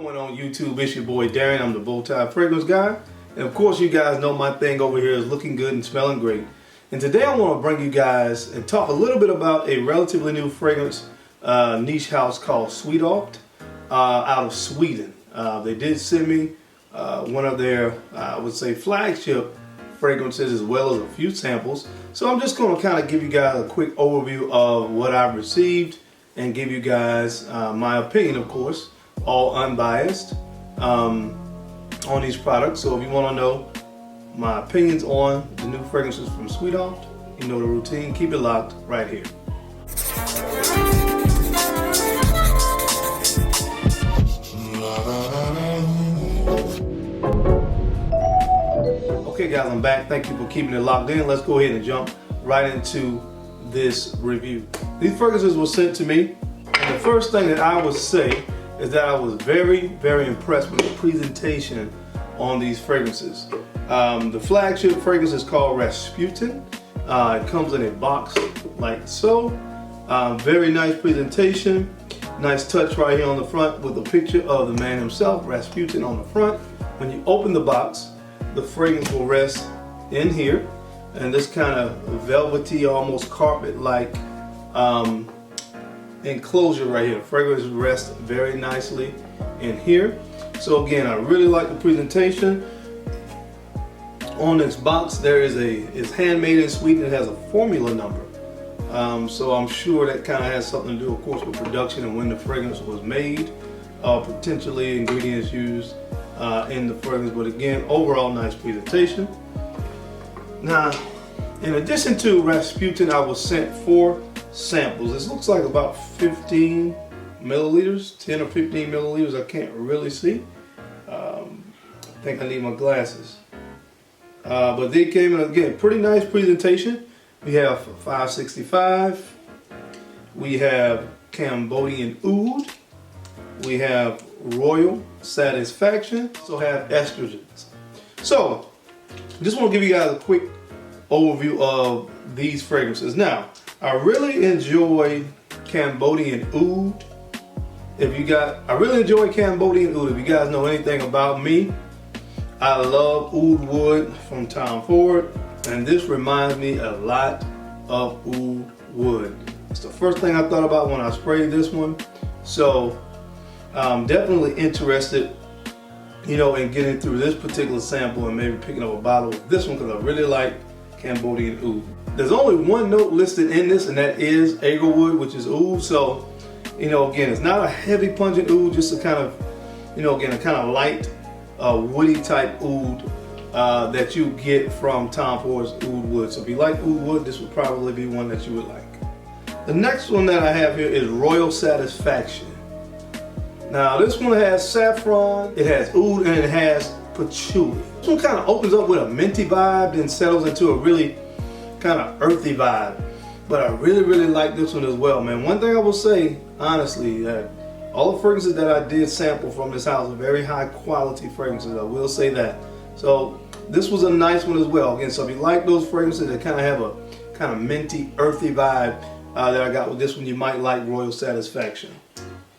going on YouTube? It's your boy Darren. I'm the Bowtie Fragrance Guy. And of course you guys know my thing over here is looking good and smelling great. And today I want to bring you guys and talk a little bit about a relatively new fragrance niche house called Swedoft out of Sweden. They did send me one of their, I would say, flagship fragrances as well as a few samples. So I'm just going to kind of give you guys a quick overview of what I've received and give you guys my opinion, of course, all unbiased on these products. So if you want to know my opinions on the new fragrances from Swedoft, you know the routine. Keep it locked right here. Okay guys, I'm back. Thank you for keeping it locked in. Let's go ahead and jump right into this review. These fragrances were sent to me, and the first thing that I would say is that I was very, very impressed with the presentation on these fragrances. The flagship fragrance is called Rasputin. It comes in a box like so. Very nice presentation. Nice touch right here on the front with a picture of the man himself, Rasputin, on the front. When you open the box, the fragrance will rest in here, and this kind of velvety, almost carpet-like enclosure right here. The fragrance rests very nicely in here. So again, I really like the presentation. On this box, there is it's handmade in Sweden. It has a formula number. So I'm sure that kind of has something to do, of course, with production and when the fragrance was made, potentially ingredients used in the fragrance. But again, overall nice presentation. Now, in addition to Rasputin, I was sent 4 samples. This looks like about 15 milliliters, 10 or 15 milliliters. I can't really see. I think I need my glasses. But they came in, again, pretty nice presentation. We have 565. We have Cambodian Oud. We have Royal Satisfaction. Also have Estrogens. So, just want to give you guys a quick overview of these fragrances. Now, I really enjoyed Cambodian Oud. I really enjoy Cambodian Oud. If you guys know anything about me, I love oud wood from Tom Ford, and this reminds me a lot of oud wood. It's the first thing I thought about when I sprayed this one. So I'm definitely interested, in getting through this particular sample and maybe picking up a bottle of this one because I really like Cambodian Oud. There's only one note listed in this, and that is agarwood, which is oud. So, again, it's not a heavy pungent oud, just a kind of, again, a kind of light, woody type oud that you get from Tom Ford's oud wood. So if you like oud wood, this would probably be one that you would like. The next one that I have here is Royal Satisfaction. Now this one has saffron, it has oud, and it has patchouli. This one kind of opens up with a minty vibe, then settles into a really kind of earthy vibe. But I really, really like this one as well, man. One thing I will say, honestly, that all the fragrances that I did sample from this house are very high quality fragrances. I will say that. So this was a nice one as well. Again, so if you like those fragrances that kind of have a kind of minty, earthy vibe that I got with this one, you might like Royal Satisfaction.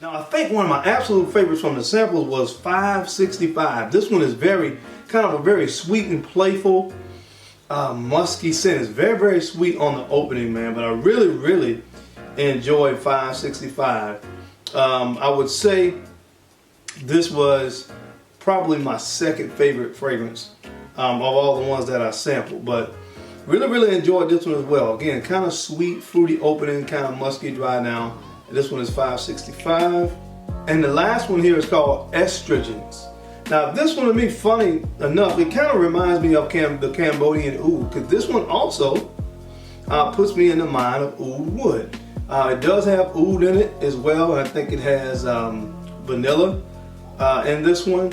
Now I think one of my absolute favorites from the samples was 565. This one is kind of a very sweet and playful, musky scent. It's very, very sweet on the opening, man. But I really, really enjoyed 565. I would say this was probably my second favorite fragrance of all the ones that I sampled, but really, really enjoyed this one as well. Again, kind of sweet, fruity opening, kind of musky dry now. And this one is 565. And the last one here is called Estrogens. Now this one to me, funny enough, it kind of reminds me of the Cambodian Oud, because this one also puts me in the mind of oud wood. It does have oud in it as well. I think it has vanilla in this one.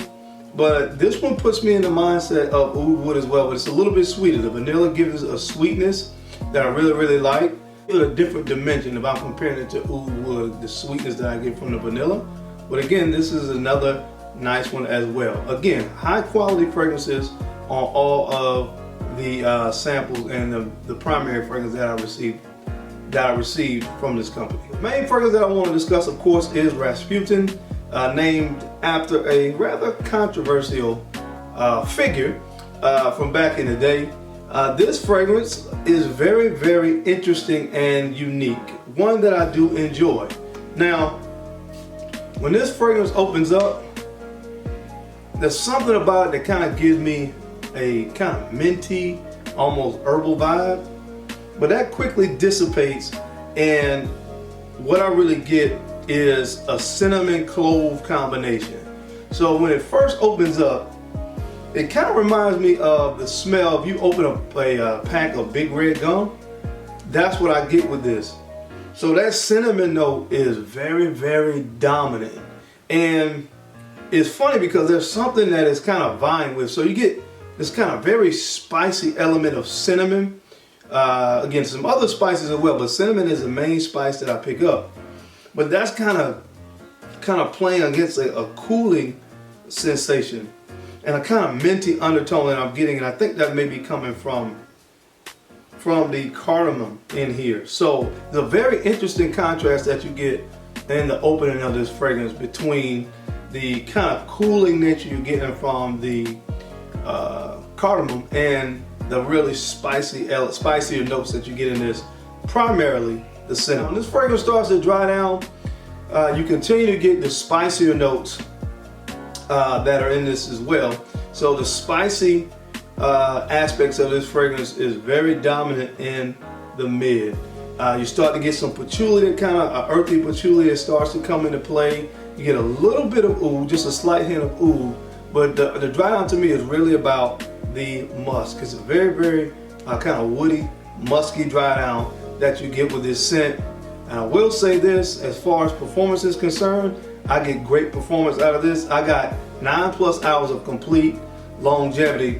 But this one puts me in the mindset of oud wood as well. But it's a little bit sweeter. The vanilla gives a sweetness that I really, really like. A different dimension if I'm comparing it to oud wood, the sweetness that I get from the vanilla. But again, this is another nice one as well. Again, high quality fragrances on all of the samples and the primary fragrance that I received from this company. The main fragrance that I want to discuss, of course, is Rasputin. named after a rather controversial figure from back in the day. This fragrance is very, very interesting and unique. One that I do enjoy. Now, when this fragrance opens up, there's something about it that kind of gives me a kind of minty, almost herbal vibe. But that quickly dissipates, and what I really get is a cinnamon clove combination. So when it first opens up, it kind of reminds me of the smell. If you open up a pack of Big Red gum, that's what I get with this. So that cinnamon note is very, very dominant. And it's funny because there's something that is kind of vying with. So you get this kind of very spicy element of cinnamon. Again, some other spices as well, but cinnamon is the main spice that I pick up. But that's kind of playing against a cooling sensation and a kind of minty undertone that I'm getting, and I think that may be coming from the cardamom in here. So the very interesting contrast that you get in the opening of this fragrance between the kind of cooling nature you're getting from the cardamom and the really spicier notes that you get in this, primarily the cinnamon. When this fragrance starts to dry down, you continue to get the spicier notes that are in this as well. So the spicy aspects of this fragrance is very dominant in the mid. You start to get some patchouli, kind of earthy patchouli that starts to come into play. You get a little bit of oud, just a slight hint of oud, but the dry down to me is really about the musk. It's a very, very kind of woody, musky dry down that you get with this scent. And I will say this, as far as performance is concerned, I get great performance out of this. I got 9+ hours of complete longevity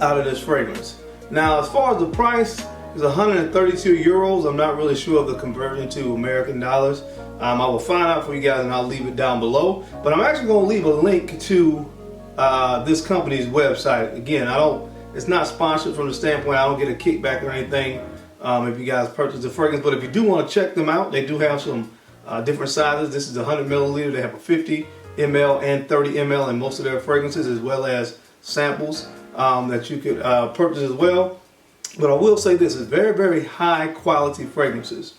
out of this fragrance. Now, as far as the price, it's 132 euros. I'm not really sure of the conversion to American dollars. I will find out for you guys and I'll leave it down below. But I'm actually going to leave a link to this company's website. Again, it's not sponsored from the standpoint I don't get a kickback or anything if you guys purchase the fragrance. But if you do want to check them out, they do have some different sizes. This is 100 milliliter. They have a 50 ml and 30 ml in most of their fragrances, as well as samples that you could purchase as well. But I will say this is very, very high quality fragrances.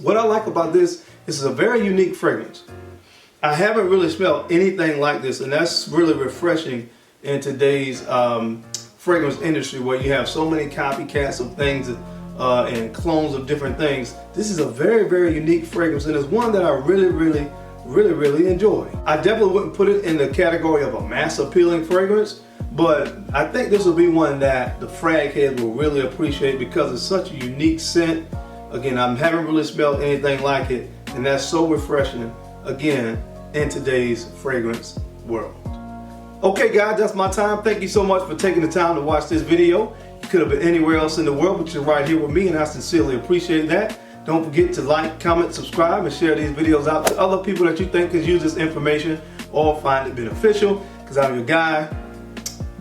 What I like about this is it's a very unique fragrance. I haven't really smelled anything like this, and that's really refreshing in today's fragrance industry, where you have so many copycats of things and clones of different things. This is a very, very unique fragrance, and it's one that I really enjoy. I definitely wouldn't put it in the category of a mass appealing fragrance, but I think this will be one that the frag heads will really appreciate because it's such a unique scent. Again, I haven't really smelled anything like it, and that's so refreshing, again, in today's fragrance world. Okay guys, that's my time. Thank you so much for taking the time to watch this video. You could have been anywhere else in the world, but you're right here with me, and I sincerely appreciate that. Don't forget to like, comment, subscribe, and share these videos out to other people that you think could use this information or find it beneficial, because I'm your guy,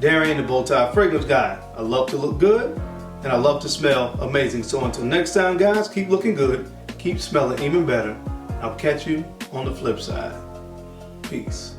Darian, the Bowtie Fragrance Guy. I love to look good, and I love to smell amazing. So until next time, guys, keep looking good, keep smelling even better. I'll catch you on the flip side. Peace.